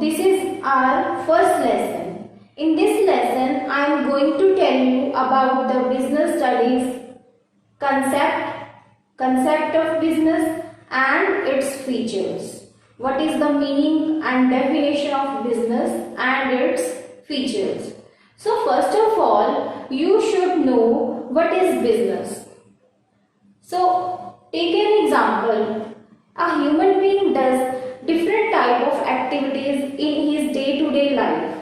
this is our first lesson. In this lesson, I am going to tell you about the business studies concept of business and its features. What is the meaning and definition of business and its features? So first of all, you should know what is business. So take an example. A human being does different type of activities in his day-to-day life.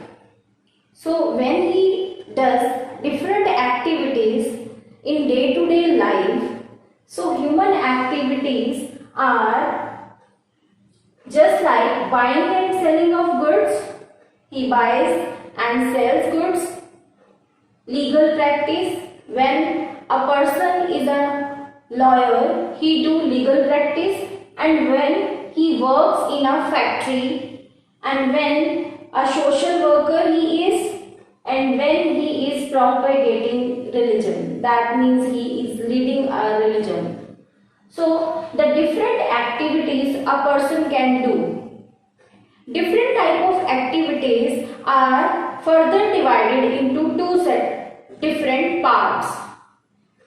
So when he does different activities in day-to-day life, so human activities are just like buying and selling of goods. He buys and sells goods. Legal practice, when a person is a lawyer, he do legal practice, and when he works in a factory, and when a social worker he is, and when he is propagating religion, that means he is leading a religion. So the different activities a person can do. Different type of activities are further divided into different parts.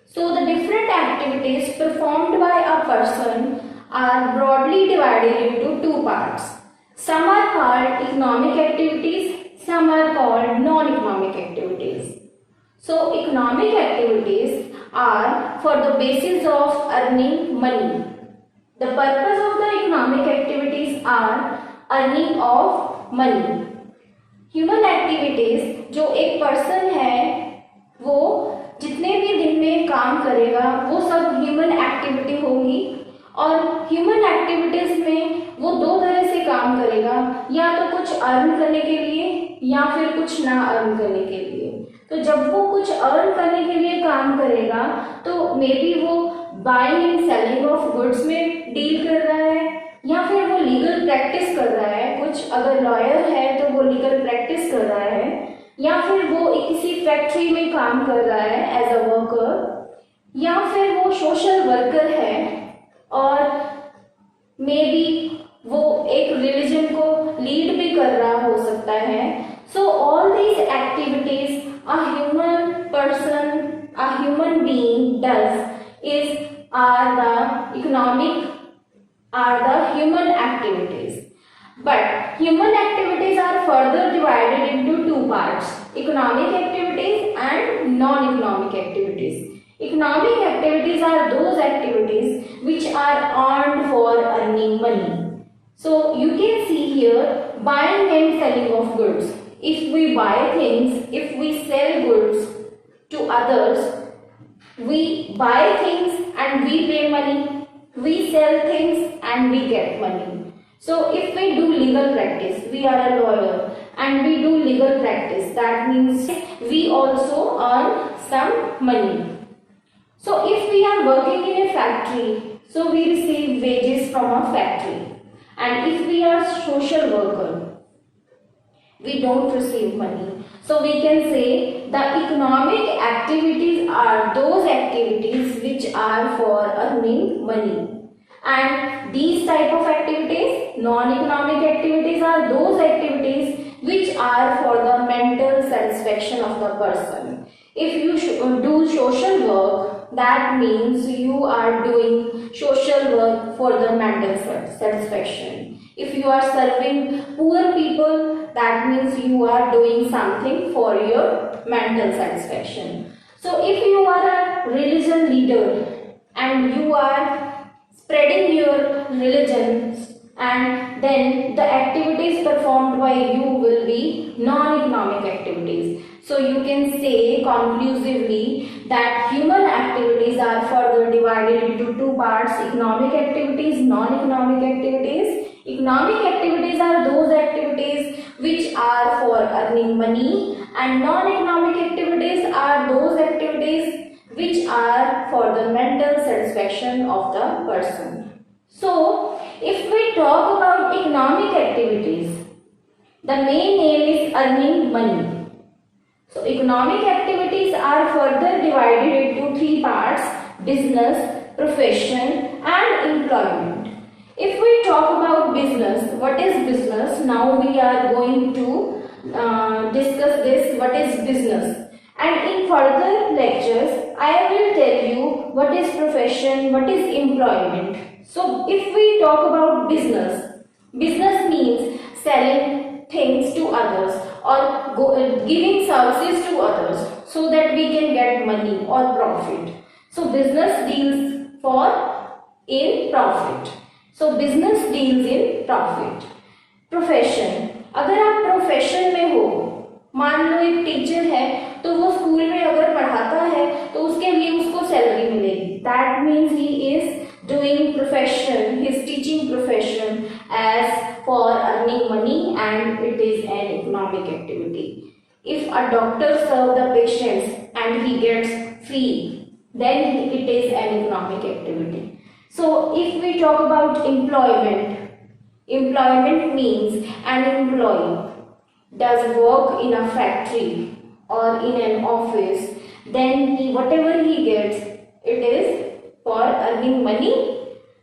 So the different activities performed by a person are broadly divided into two parts. Some are called economic activities, some are called non-economic activities. So economic activities are for the basis of earning money. The purpose of the economic activities are earning of money. Human activities जो एक person है वो जितने भी दिन में काम करेगा वो सब ह्यूमन एक्टिविटी होगी, और ह्यूमन एक्टिविटीज में वो दो तरह से काम करेगा, या तो कुछ अर्न करने के लिए या फिर कुछ ना अर्न करने के लिए। तो जब वो कुछ अर्न करने के लिए काम करेगा तो मे बी वो buying and selling of goods में डील कर रहा है, या फिर वो लीगल प्रैक्टिस कर रहा है, कुछ अगर लॉयर है तो वो लीगल प्रैक्टिस कर रहा है, या फिर वो किसी फैक्ट्री में काम कर रहा है एज अ वर्कर, या फिर वो सोशल वर्कर है, और मे बी वो एक रिलीजन को लीड भी कर रहा हो सकता है। So all these activities a human person, a human being does is are the human activities. But human activities are further divided into two parts: economic activities and non-economic activities. Economic activities are those activities which are earned for earning money. So you can see here buying and selling of goods. If we buy things, if we sell goods to others, we buy things and we pay money. We sell things and we get money. So if we do legal practice, we are a lawyer and we do legal practice, that means we also earn some money. So if we are working in a factory, so we receive wages from a factory. And if we are social worker, we don't receive money. So we can say the economic activities are those activities which are for earning money. And these type of activities, non-economic activities, are those activities which are for the mental satisfaction of the person. If you do social work, that means you are doing social work for the mental satisfaction. If you are serving poor people, that means you are doing something for your mental satisfaction. So if you are a religion leader and you are spreading your religion, and then the activities performed by you will be non-economic activities. So you can say conclusively that human activities are further divided into two parts: economic activities, non-economic activities. Economic activities are those activities which are for earning money, and non-economic activities are those activities which are for the mental satisfaction of the person. So, if we talk about economic activities, the main aim is earning money. So, economic activities are further divided into three parts: business, profession, and employment. If we talk about business, what is business. Now we are going to discuss this, what is business. And in further lectures, I will tell you what is profession, what is employment. So if we talk about business, business means selling things to others or giving services to others so that we can get money or profit. So business deals in profit. So business deals in profit. Profession, अगर आप profession में हो, मान लो एक teacher है तो वो school में अगर पढ़ाता है तो उसके लिए उसको सैलरी मिलेगी. That means he is doing profession, he is teaching profession as for earning money and it is an economic activity. If a doctor serves the patients and he gets fee, then it is an economic activity. So if we talk about employment, employment means an employee does work in a factory or in an office, then whatever he gets, it is for earning money.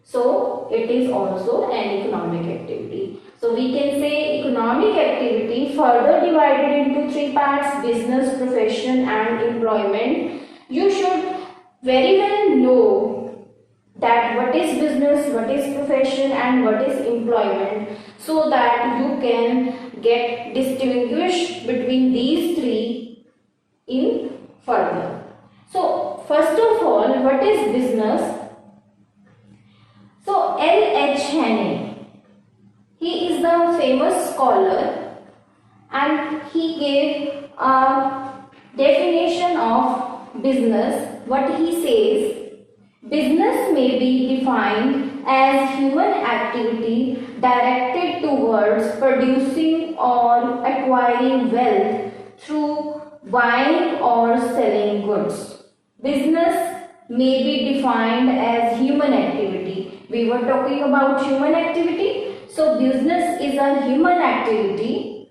So it is also an economic activity. So we can say economic activity further divided into three parts: business, profession and employment. You should very well know that what is business, what is profession and what is employment, so that you can get distinguished between these three in further. So first of all, what is business? So L.H. Haney, he is the famous scholar and he gave a definition of business. What he says: business may be defined as human activity directed towards producing or acquiring wealth through buying or selling goods. Business may be defined as human activity. We were talking about human activity. So business is a human activity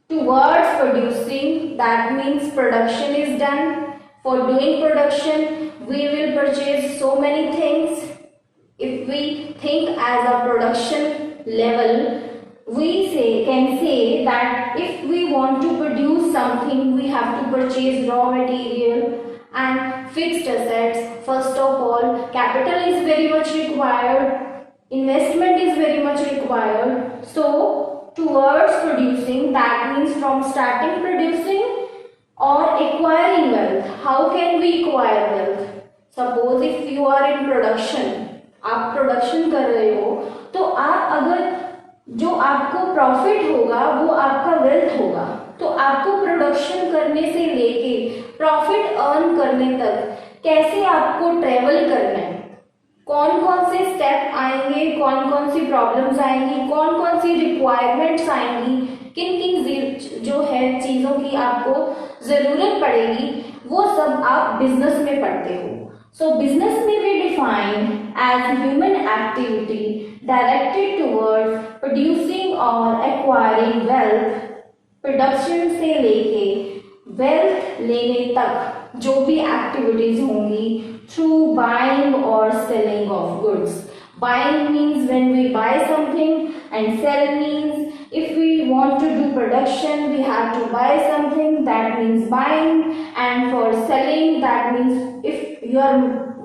towards producing. That means production is done. For doing production, we will purchase so many things. If we think as a production level, we can say that if we want to produce something, we have to purchase raw material and fixed assets. First of all, capital is very much required, investment is very much required. So towards producing, that means from starting producing or acquiring wealth. How can we acquire wealth? Suppose if you are in production, आप production कर रहे हो, तो आप अगर जो आपको profit होगा वो आपका वेल्थ होगा. तो आपको प्रोडक्शन करने से लेके प्रॉफिट अर्न करने तक कैसे आपको ट्रेवल करना है, कौन कौन से स्टेप आएंगे, कौन कौन सी प्रॉब्लम्स आएंगी, कौन कौन सी रिक्वायरमेंट्स आएंगी, किन किन जो है चीज़ों की आपको ज़रूरत पड़ेगी, वो सब आप बिजनेस में पढ़ते हो. सो बिजनेस में भी defined as human activity directed towards producing और एक्वायरिंग वेल्थ. प्रोडक्शन से लेके वेल्थ लेने तक जो भी एक्टिविटीज होंगी थ्रू बाइंग और selling of goods. Buying means when we buy something and sell means if we want to do production we have to buy something, that means buying, and for selling that means if your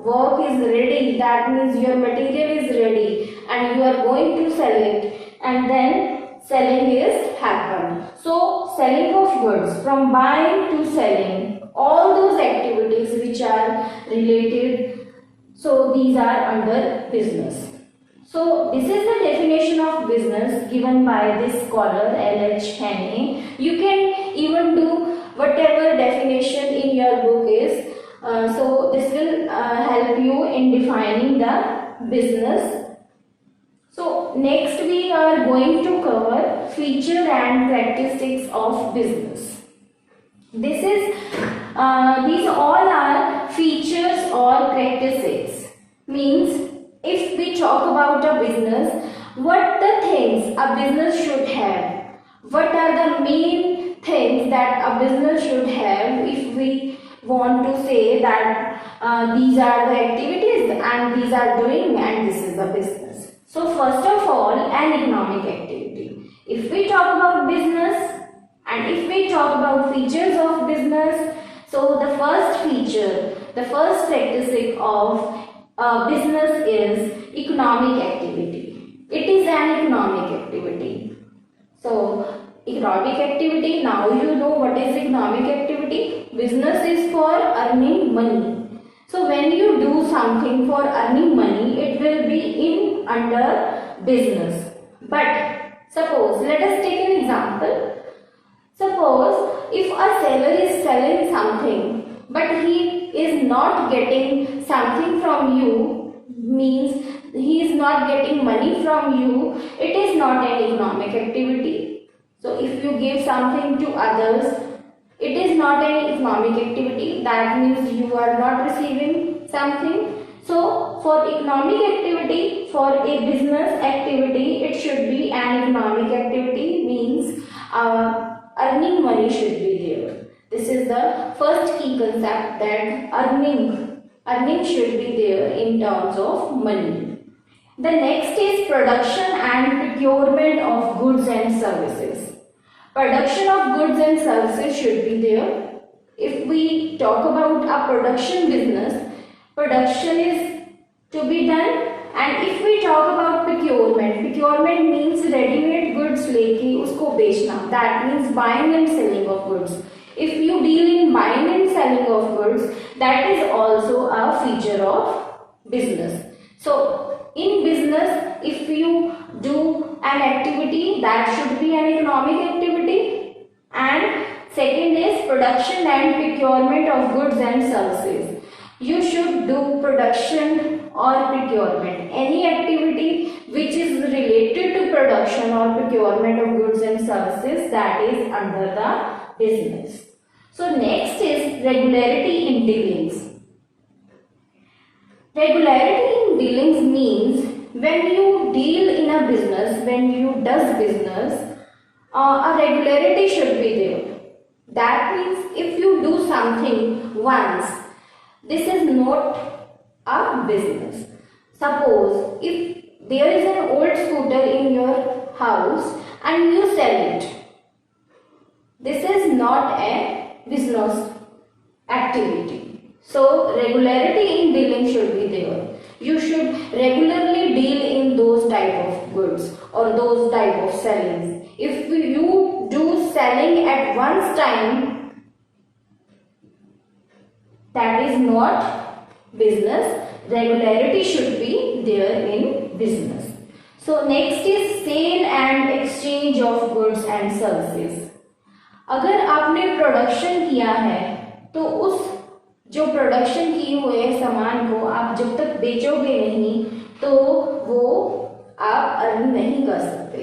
work is ready, that means your material is ready and you are going to sell it, and then selling is happened. So selling of goods, from buying to selling, all those activities which are related, so these are under business. So this is the definition of business given by this scholar L.H. Haney. You can even do whatever definition in your book is. So this will help you in defining the business. So next we are going to cover feature and characteristics of business. These all are features or characteristics. Means if we talk about a business, what the things a business should have, what are the main things that a business should have if we want to say that these are the activities and these are doing and this is the business. So first of all, an economic activity. talk about business and if we talk about features of business, so the first feature, the first characteristic of business is economic activity. It is an economic activity. So economic activity, now you know what is economic activity. Business is for earning money. So when you do something for earning money, it will be in under business. But suppose, let us take an example. Suppose if a seller is selling something but he is not getting something from you, means he is not getting money from you, it is not an economic activity. So if you give something to others, it is not an economic activity. That means you are not receiving something. So for economic activity, for a business activity, it should be an economic activity, means earning money should be there. This is the first key concept, that earning should be there in terms of money. The next is production and procurement of goods and services. Production of goods and services should be there. If we talk about a production business, production is to be done. And if we talk about procurement means ready-made goods लेके उसको बेचना. That means buying and selling of goods. If you deal in buying and selling of goods, that is also a feature of business. So in business, if you do an activity, that should be an economic activity. And second is production and procurement of goods and services. You should do production or procurement. Any activity which is related to production or procurement of goods and services, that is under the business. So next is regularity in dealings. Regularity in dealings means when you deal in a business, when you does business, a regularity should be there. That means if you do something once, this is not a business. Suppose if there is an old scooter in your house and you sell it, this is not a business activity. So regularity in dealing should be there. You should regularly deal in those type of goods or those type of sellings. If you do selling at one time, that is not business. Regularity should be there in business. So next is sale and exchange of goods and services. अगर आपने production किया है तो उस जो production किए हुए सामान को आप जब तक बेचोगे नहीं तो वो आप अर्न नहीं कर सकते.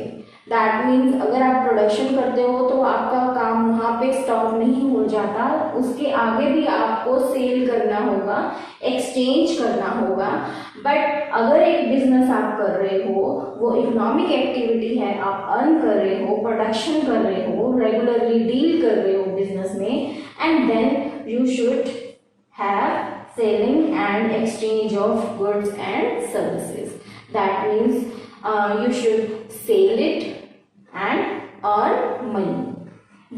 दैट मीन्स अगर आप प्रोडक्शन करते हो तो आपका काम वहाँ पे स्टॉप नहीं हो जाता, उसके आगे भी आपको सेल करना होगा, एक्सचेंज करना होगा. बट अगर एक बिजनेस आप कर रहे हो, वो इकोनॉमिक एक्टिविटी है, आप अर्न कर रहे हो, प्रोडक्शन कर रहे हो, रेगुलरली डील कर रहे हो बिजनेस में, and then you should have selling and exchange of goods and services. That means you should sell it and earn money.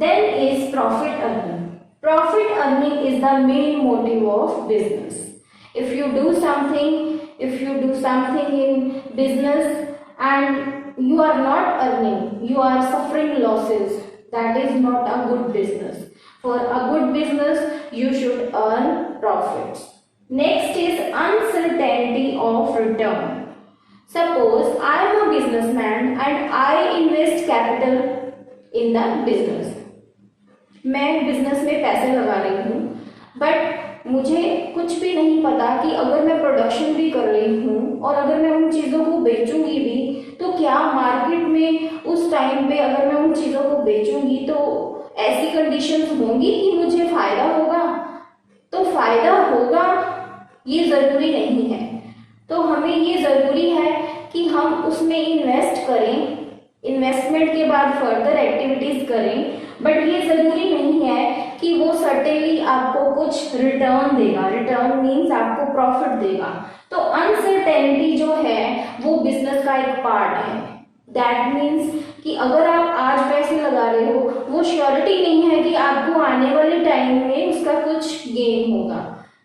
Then is profit earning. Profit earning is the main motive of business. If you do something in business and you are not earning, you are suffering losses, that is not a good business. For a good business, you should earn profits. Next is uncertainty of return. Suppose I am a businessman and I invest capital in the business. मैं business में पैसे लगा रही हूँ, but मुझे कुछ भी नहीं पता कि अगर मैं प्रोडक्शन भी कर रही हूँ और अगर मैं उन चीज़ों को बेचूंगी भी तो क्या मार्केट में उस टाइम पे अगर मैं उन चीज़ों को बेचूंगी तो ऐसी कंडीशंस होंगी कि मुझे फायदा होगा. तो फायदा होगा ये ज़रूरी नहीं है. तो हमें ये ज़रूरी है कि हम उसमें इन्वेस्ट करें, इन्वेस्टमेंट के बाद फर्दर एक्टिविटीज़ करें, बट ये ज़रूरी नहीं है कि वो सर्टेनली आपको कुछ रिटर्न देगा. रिटर्न मीन्स आपको प्रॉफिट देगा. तो अनसर्टेनिटी जो है वो बिजनेस का एक पार्ट है. दैट मीन्स कि अगर आप आज पैसे लगा रहे हो, वो श्योरिटी नहीं है कि आपको आने वाले टाइम में उसका कुछ गेन होगा।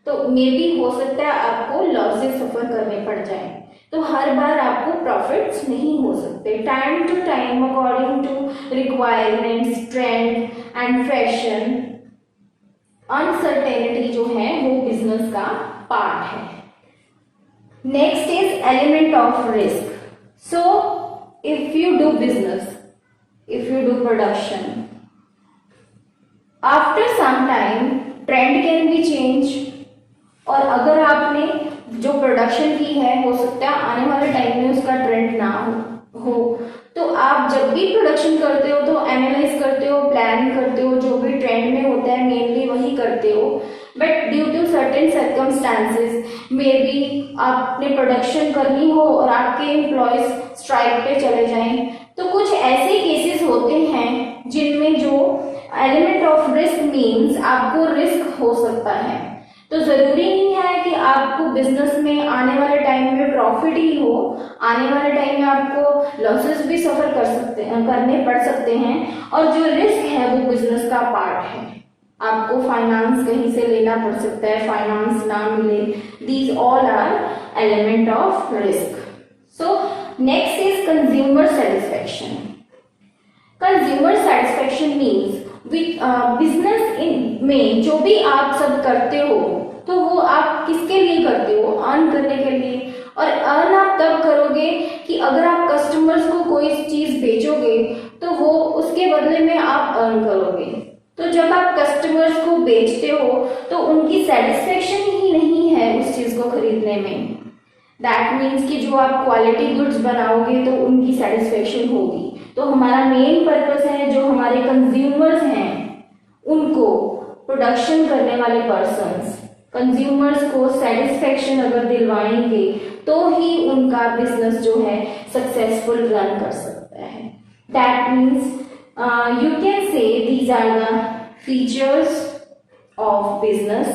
तो मे बी हो सकता है आपको लॉसेस सफर करने पड़ जाए। तो हर बार आपको प्रॉफिट्स नहीं हो सकते। Time to time according to requirements, trend and fashion, uncertainty जो है वो बिजनेस का पार्ट है। Next is element of risk. So if you do business, if you do production, after some time trend can be changed, और अगर आपने जो production की है हो सकता है आने वाले टाइम में उसका ट्रेंड ना हो तो आप जब भी प्रोडक्शन करते हो तो एनालाइज करते हो, प्लान करते हो, जो भी ट्रेंड में होता है मेनली वही करते हो। But due to certain circumstances may be आपने प्रोडक्शन करनी हो और आपके एम्प्लॉयज स्ट्राइक पे चले जाएं, तो कुछ ऐसे केसेस होते हैं जिनमें जो एलिमेंट ऑफ रिस्क मीन्स आपको रिस्क हो सकता है। तो जरूरी नहीं है कि आपको बिजनेस में आने वाले टाइम में प्रॉफिट ही हो, आने वाले टाइम में आपको लॉसेस भी सफर करने पड़ सकते हैं। और जो रिस्क है वो बिजनेस का पार्ट है। आपको फाइनेंस कहीं से लेना पड़ सकता है, फाइनेंस ना मिले, these all are element of risk. So next is consumer satisfaction. Consumer satisfaction means business में जो भी आप सब करते हो तो वो आप किसके लिए करते हो? अर्न करने के लिए। और अर्न आप तब करोगे कि अगर आप कस्टमर्स को कोई चीज बेचोगे तो वो उसके बदले में आप अर्न करोगे। तो जब आप कस्टमर्स को बेचते हो तो उनकी सेटिस्फेक्शन ही नहीं है उस चीज को खरीदने में। दैट मीन्स कि जो आप क्वालिटी गुड्स बनाओगे तो उनकी सेटिस्फेक्शन होगी। तो हमारा मेन पर्पस है जो हमारे कंज्यूमर्स हैं उनको, प्रोडक्शन करने वाले पर्सन्स, कंज्यूमर्स को सेटिस्फेक्शन अगर दिलवाएंगे तो ही उनका बिजनेस जो है सक्सेसफुल रन कर सकता है। That means you can say these are the features of business